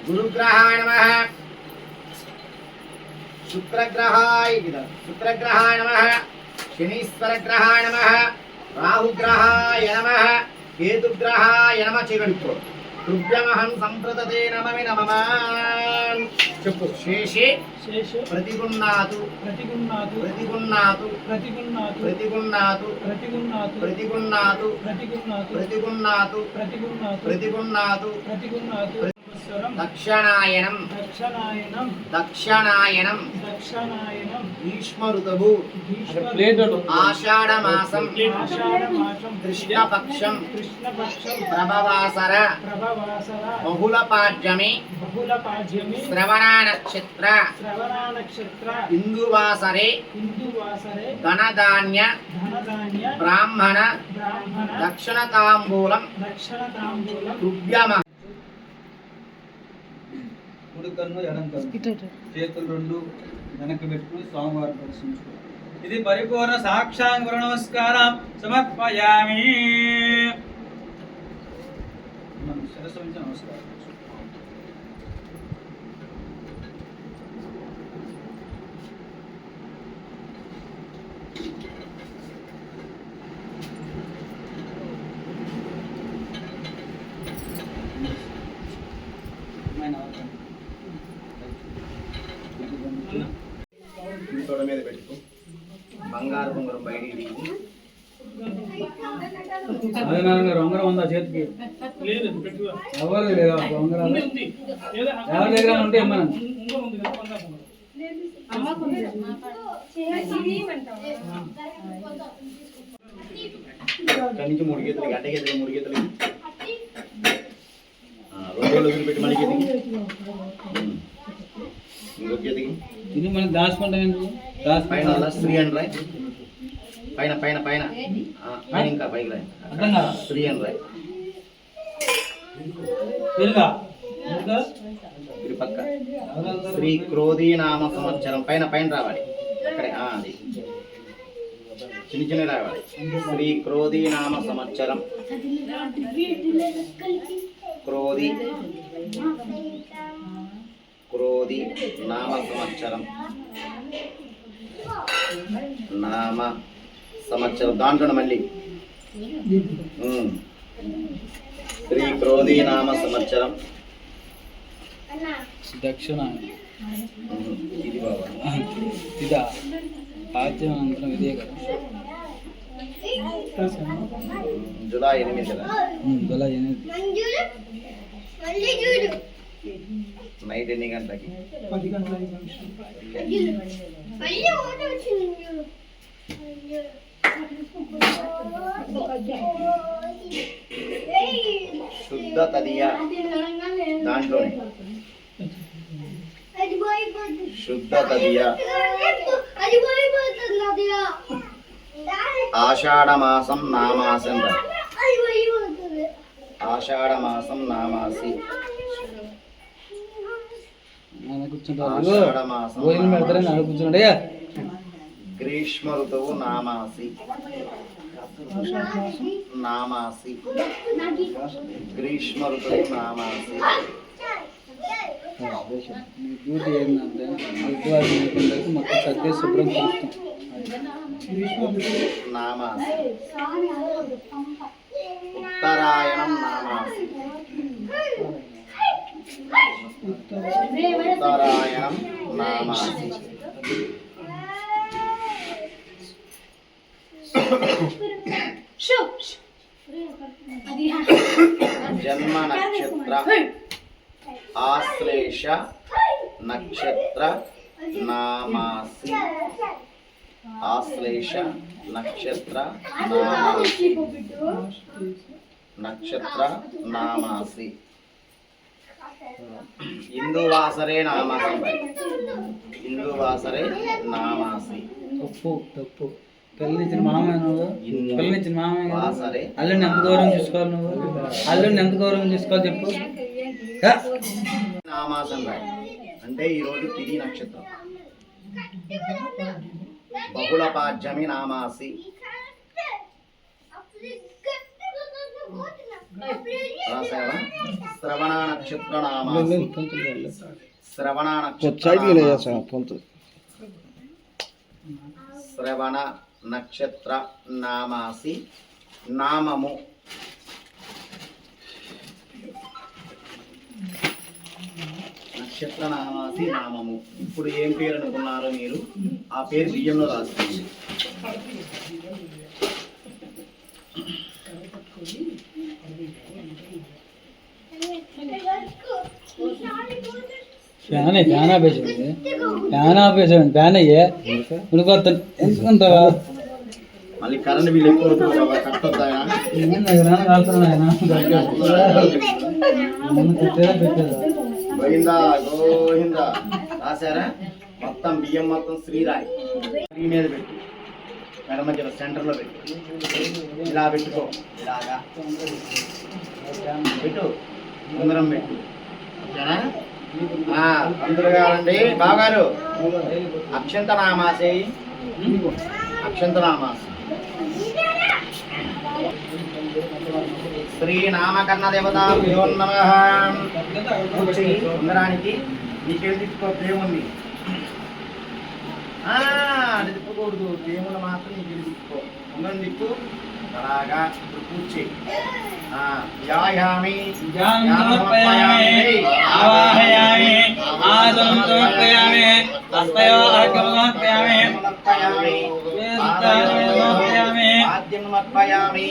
गुरुग्रहाय नमः शुक्रग्रहाय नमः शनीश्वरग्रहाय नमः राहुग्रहाय नमः केतुग्रहाय नमः चेगड़ुको तुभ्यमहं संप्रदते नमः नमः చెప్పు శేషే ప్రతిగుణాతు ప్రతిగుణాతు ప్రతిగుణాతు ప్రతిగుణాతు ప్రతిగుణాతు ప్రతిగుణాతు ప్రతిగుణాతు ప్రతిగుణాతు ప్రతిగుణాతు ప్రతిగుణాతు ప్రతిగుణాతు ప్రతిగుణాతు దక్షిణాయనం దక్షిణాయనం దక్షిణాయనం దక్షిణాయనం గ్రీష్మ ఋతువు ఆషాఢ మాసం కృష్ణపక్షం ప్రభవాసర బహుళపాడ్యమి శ్రవణ నక్షత్ర ఇందువాసరే ధనధాన్య బ్రాహ్మణ దక్షిణ తాంబూలం తుభ్యమ కుడి కన్ను ఎడం కన్ను చేతులు రెండు వెనక్కి పెట్టుకుని స్వామివారి దర్శించుకో. ఇది పరిపూర్ణ సాక్షాంగ నమస్కారం సమర్పయామి. మనం శిరస్సు నుంచి నమస్కారం. తోడ మీద పెట్టుకో. బంగారు ఉంగరం బయటికి ఉంగరం ఉందా చేతికి? ఎవరు లేదా ఉంగరాలు? ఎవరి దగ్గర ఉంటే మనం నుంచి 3 గీతలకి అడ్డ గీతలకి 3 గీతలకి 2 రోజులు వదిలిపెట్టి మళ్ళీ గీతకి ఇంకొక గీతకి ఇది మనం దాచుకుంటాం. పైన స్త్రీ అండ్ రాయ్ పైన పైన పైన పైన ఇంకా పైకి రాయ్ స్త్రీ అండ్ రాయ్ పక్క శ్రీ క్రోధీ నామ సంవత్సరం పైన పైన రావాలి అక్కడే అది చిన్న చిన్న రావాలి. శ్రీ క్రోధీ నామ సంవత్సరం క్రోధీ క్రోధీ నామ సంవత్సరం నామ సంవత్సరం దాంట్లో మళ్ళీ శ్రీ క్రోధీ నామ సంవత్సరం దక్షిణ ఇది బాబా ఇదా పాద్యం ఇదే కదా. జూలై 8 కదా. జూలై 8 నైట్ ఎన్ని గంటలకి? 10 గంటలకి. శుద్ధ తదియ దాంట్లోనే శుద్ధ తదియ ఆషాఢ మాసం నామాసం ఆషాఢ మాసం నామాసి ఆషాఢ మాసం గ్రీష్మ ఋతువు నామాసి నామాసి గ్రీష్మ ఋతువు నామాసి డ్యూటీ ఏంటంటే మొత్తం చక్కగా శుభ్రం చేస్తాం. నామాసి ఉత్తరాయణం నామాసి ఉత్తరాయణం నామాసి జన్మ నక్షత్ర ఆశ్లేష నక్షత్ర నామాసి ఆశ్లేష నక్షత్ర నామాసి నక్షత్ర నామాసి ఇందువాసరే నామాసి ఇందువాసరే నామాసి తప్పు పెళ్ళిచ్చిన మామయ్య నువ్వు పెళ్ళిచ్చిన మామయ్య అల్లని ఎంత దూరం చూసుకోవాలి నువ్వు అల్లుడిని ఎంత గౌరవం తీసుకోవాలి చెప్పు. నామాసం రాయి అంటే ఈరోజు తిథి నక్షత్రం బహుళ పాడ్యమి నామాసి రాసావా? శ్రవణ నక్షత్ర నామాసి శ్రవణ నక్షత్ర శ్రవణ నక్షత్ర నామాసి నామము నక్షత్ర నామాసి నామము. ఇప్పుడు ఏం పేరు అనుకున్నారో మీరు ఆ పేరు బియ్యంలో రాసుకోండి. ఫ్యాన్ ఆపేసాడు ఫ్యాన్ అయ్యే ఎందుకుంటావా మళ్ళీ కరెంట్ బిల్ ఎక్కువ కట్టొద్దా? గోవిందా గోవిందా రాశారా? మొత్తం బియ్యం మొత్తం శ్రీరాయి శ్రీ మీద పెట్టు, మెడ మధ్యలో సెంటర్లో పెట్టు, ఇలా పెట్టుకో, ఇలాగా పెట్టు, ఉంగరం పెట్టు. ఓకేనా? అందరు కాదండి బాగారు అక్షంత నామాసే అక్షంత నామాస శ్రీ నామకర్ణ దేవతాభ్యో నమః. ఉంగరానికి నీకేం తిప్పుకో, దేవుణ్ణి అది తిప్పకూడదు, దేవుని మాత్రం నీకు తిప్పుకో. ఉంగరం తిప్పు అలాగా. ఇప్పుడు పూజ చేయి. యాయామి ఆవాహయామి ఆదం సమర్పయామి హస్తయో అర్ఘ్యం సమర్పయామి సమర్పయామి ఆద్యం సమర్పయామి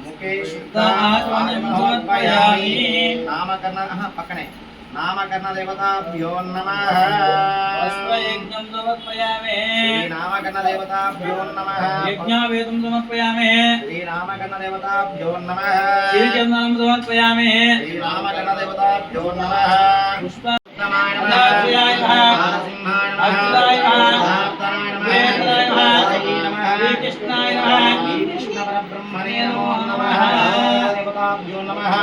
ముఖే శుద్ధ ఆచమనం సమర్పయామి. నామకర్ణ పక్కనే నామకర్ణ దేవతాభ్యో నమః. వస్త్రయజ్ఞం సమర్పయామి శ్రీ నామకర్ణ దేవతాభ్యో నమః. యజ్ఞావేదం సమర్పయామి శ్రీ నామకర్ణ దేవతాభ్యో నమః. శ్రీచందనం సమర్పయామి శ్రీ నామకర్ణ దేవతాభ్యో నమః. పుష్ప పుష్పమాయ నమః. నారాయణాయ నమః. నారసింహాయ నమః. అచ్యుతాయ నమః. మహాప్తాయ నమః. వేదాయ నమః. సాయి నమః. శ్రీకృష్ణాయ నమః. శ్రీకృష్ణ పరబ్రహ్మణే నమో నమః. దేవతాభ్యో నమః.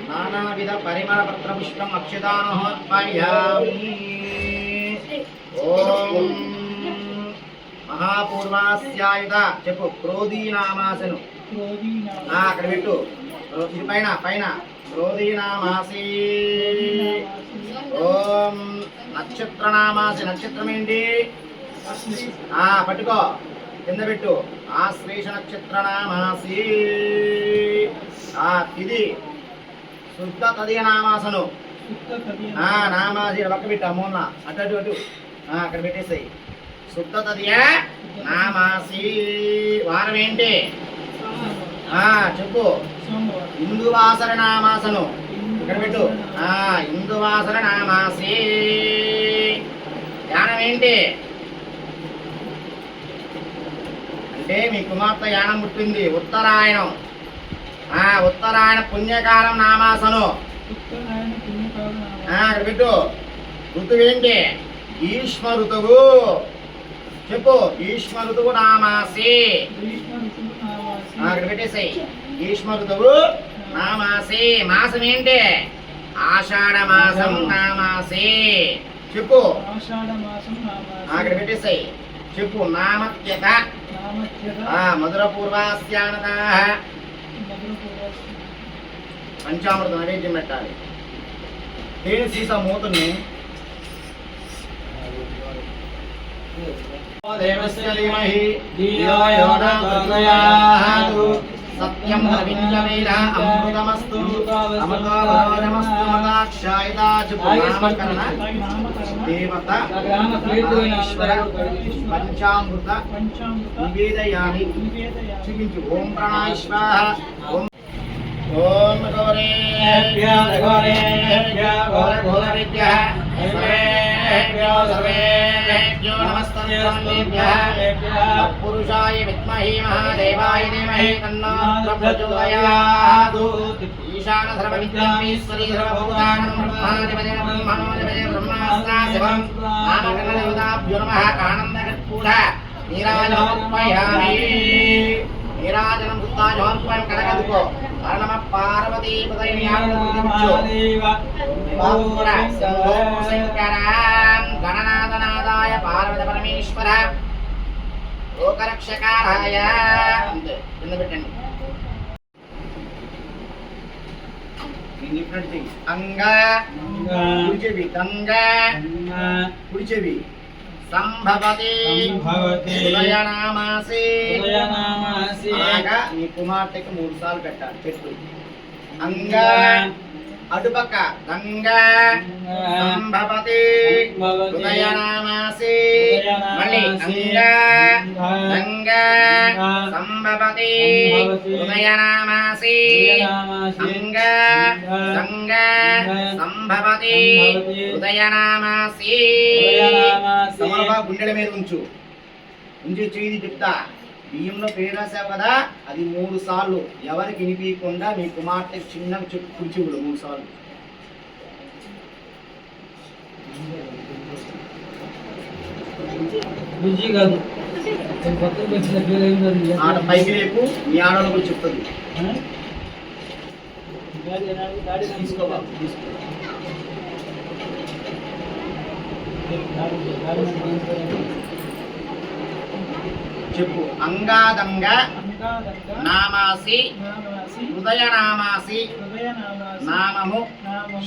నానావిధ పరిమళ పత్ర పుష్పం అక్షతానోత్పయామి. ఓం మహాపూర్వాస్యాయుధ చెప్పు. క్రోధీనామాసను అక్కడ పెట్టు. ఇది పైన పైన క్రోధీనామాసి. ఓం నక్షత్రనామాసి నక్షత్రం ఏంటి? పట్టుకో, కింద పెట్టు. ఆశ్లేష నక్షత్రనామాసి. తిది శుద్ధ తదియ నామాసను. నామాసి పక్క పెట్టు. అమ్మోన్న అటు అటు అటు అక్కడ పెట్టేసాయి. శుద్ధ తదియ నామాసి. వారం ఏంటి? చెప్పు. ఇందువాసర నామాసను ఇక్కడ పెట్టు. ఇందువాసర నామాసి. యానం ఏంటి అంటే మీ కుమార్తె యానం పుట్టింది. ఉత్తరాయణం. ఉత్తరాయణ పుణ్యకాలం నామాసను ఇక్కడ పెట్టు. ఋతువు ఏంటి? గ్రీష్మ ఋతువు. చెప్పు. గ్రీష్మ ఋతువు నామాసి. ఇక్కడ పెట్టేసాయి. గ్రీష్మ ఋతువు నామాసి. మాసం ఏంటి? ఆషాఢ మాసం నామాసి. చెప్పు. అక్కడ పెట్టేసాయి. చెప్పు. నామత్యత మధుర పూర్వాస్యానత. పంచామృత నైవేద్యం పెట్టాలి. తేనె సీసా మూతని దేవస్య ధీమహి ధియో యో న ప్రచోదయాత్. సత్యం రవించవేద అమృతమస్తు అమృతమస్తు మదాక్షాయదా. నామకరణ దేవత ఈశ్వర పంచామృత నివేదయామి. చూపించు. ఓం ప్రణాయ స్వాహా. ఓం గౌరేభ్యో గౌరేభ్యో ఘోరఘోరేభ్యః సర్వేభ్యో నమస్తేభ్యః. పురుషాయ విద్మహే మహాదేవాయ ధీమహి తన్నో ప్రచోదయాత్. ఈశాన సర్వవిద్యామీశ్వరీ సర్వభూతానాం బ్రహ్మాధిపతే బ్రహ్మణోధిపతే బ్రహ్మాస్త్రా శివం. నామకరణ దేవతాభ్యో నమః. ఆనందకర్పూర నీరాజనోత్పయామి. నీరాజనం కడగదుకో. హర నమ పార్వతీ గణనాథనాదాయ పార్వత పరమేశ్వర లోకరక్షకారాయ అంతే కింద పెట్టండి. అంగా కుడి చెవి గంగా కుడి చెవి సంభవతి ఉదయనామాసి అలాగా నీ కుమార్తెకి 3 సార్లు పెట్టాలి పెట్టు. అంగా అటుపక్క గంగా సంభవతి ఉదయనామాసి మళ్ళీ అంగా గంగా సంభవతి ఉదయనామాసి అంగా గంగా సంభవతి ఉదయనామాసి. సమరభా గుండెల మీద ఉంచు చేయి చెప్తా. బియ్యంలో పేరు రాసావు కదా, అది 3 సార్లు ఎవరికి వినిపించకుండా మీ కుమార్తె చిన్న కుర్చీవులు 3 సార్లు. ఆడ పైకి లేపు మీ ఆడవాళ్ళ గురించి చెప్తుంది. తీసుకో బాబు తీసుకో. చెప్పు. అంగాదంగ నామాసి హృదయనామాసి నామము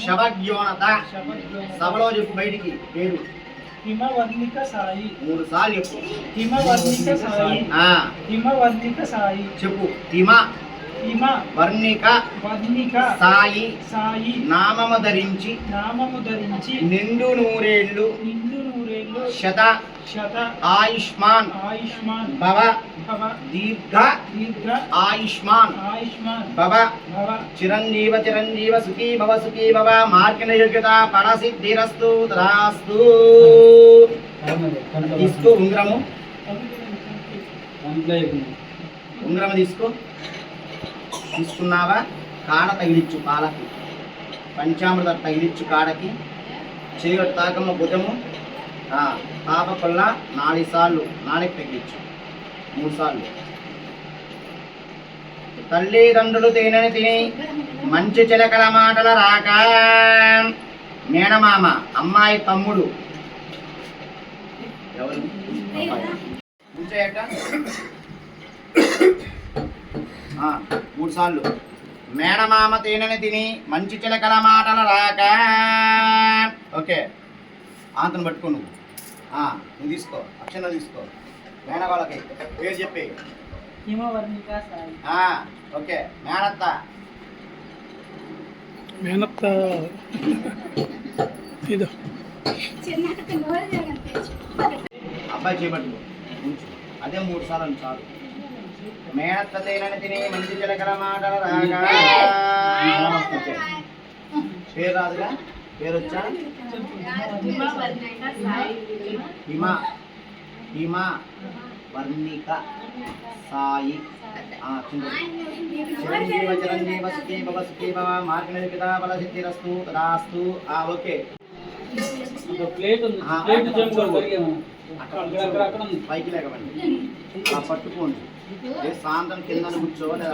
శవజ్యోనత. సభలో చెప్పు బయటికి పేరు. హిమవర్ణిక సాయి 3 సార్లు చెప్పు. హిమవర్ణిక సాయి హిమవర్ణిక సాయి చెప్పు. హిమ హిమ వర్ణిక వర్ణిక సాయి సాయి నామము ధరించి నిండు నూరేళ్ళు శత శత ఆయుష్మాన్ ఆయుష్మాన్ భవ భవ దీర్ఘ దీర్ఘ ఆయుష్మాన్ ఆయుష్మాన్ భవ భవ చిరంజీవ చిరంజీవ సుఖీ భవ మార్గణ యోగ్యత పరసిద్ధిరస్తు తదాస్తు. తీసుకో ఉంగరము. ఉంగరము తీసుకో. తీసుకున్నావా? కాడ తగిలిచ్చు పాలకి, పంచామృత తగిలిచ్చు కాడకి, చేయ తాకమ్మ భుజము పాప కొల్ల 4 సార్లు నాలుగు తగిలిచ్చు 3 సార్లు. తల్లిదండ్రులు తేనెని తిని మంచి చిలకల మాటల రాక మేనమామ అమ్మాయి తమ్ముడు ఎవరు ఉంచాయట 3 సార్లు. మేనమామ తేనెని తిని మంచి చిలకల మాటల రాక. ఓకే ఆంతను పట్టుకో. నువ్వు తీసుకో. అక్షర తీసుకో. మేన వాళ్ళకి పేరు చెప్పి. హిమవర్ణిక సాయి. ఓకే. మేనత్త మేనత్త ఇదో అబ్బాయి చేపట్టుకో. అదే 3 సార్లు చాలు. మేనత్త తేనెని తిని మంచి చిలకల మాటల రాక. పేరు రాదుగా? పేరు వచ్చా? హిమ హిమ వర్ణిక సాయి. చిరంజీవ చిరంజీవ సుఖీ భవ మార్గణ యోగ్యత ఫలసిద్ధిరస్తు తదాస్తు. ఓకే. పైకి లేకమండి. పట్టుకోండి. సాంతం కింద కూర్చోవాలి.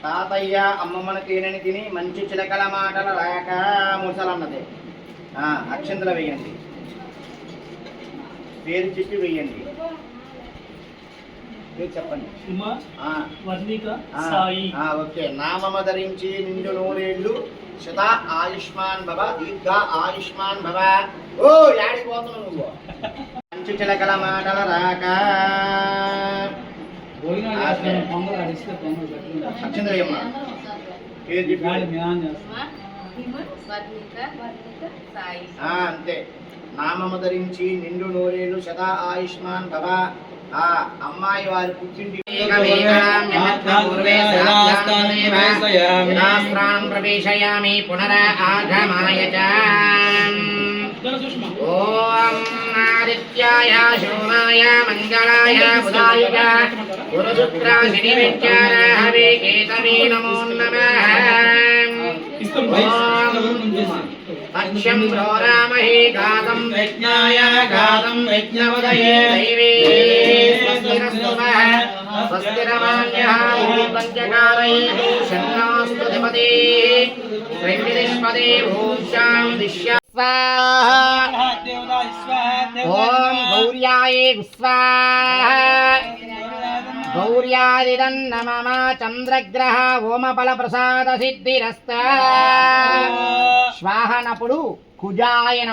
తాతయ్య అమ్మమ్మను తేనెని తిని మంచి చిలకల మాటల రాక 3 సార్లు అన్నది. అక్షంతలు వేయండి. పేరు చెప్పి వేయండి. పేరు చెప్పండి. ఓకే. నామమ ధరించి నిండు నూరేళ్ళు శత ఆయుష్మాన్ భవ దీర్ఘ ఆయుష్మాన్ భవ. ఓ యాడికి పోతున్నావు నువ్వు? మంచి చిలకల మాటల రాక. అక్షంతరయ్యమ్మ పేరు చెప్పి అంతే. నామము ధరించి నిండు నూరేళ్ళు శత ఆయుష్మాన్ భవ. అమ్మాయి వారి పుట్టింటి ప్రవేశయామి పునరాగమాయ ఓం ఆదిత్యాయ సోమాయ మంగళాయ బుధాయ గురుశుక్రాశనివిద్యారాహవే కేతవే నమో నమః. ఓం यक्ष्यं प्रोरामहे गातं यज्ञाय गातं यज्ञवदये दैवे स्वस्तिरस्तुवः स्वस्तिरमान्यः पञ्चकारये शन्नास्तु धिपते त्रिविदिष्पदे भूषां दिश्या स्वाहा देवताय स्वाहा ॐ गौर्याय स्वाहा गौर्यादिदन्नमम चन्द्रग्रह ओमफलप्रसाद सिद्धिरस्त శ్వాహనప్పుడు కుజాయ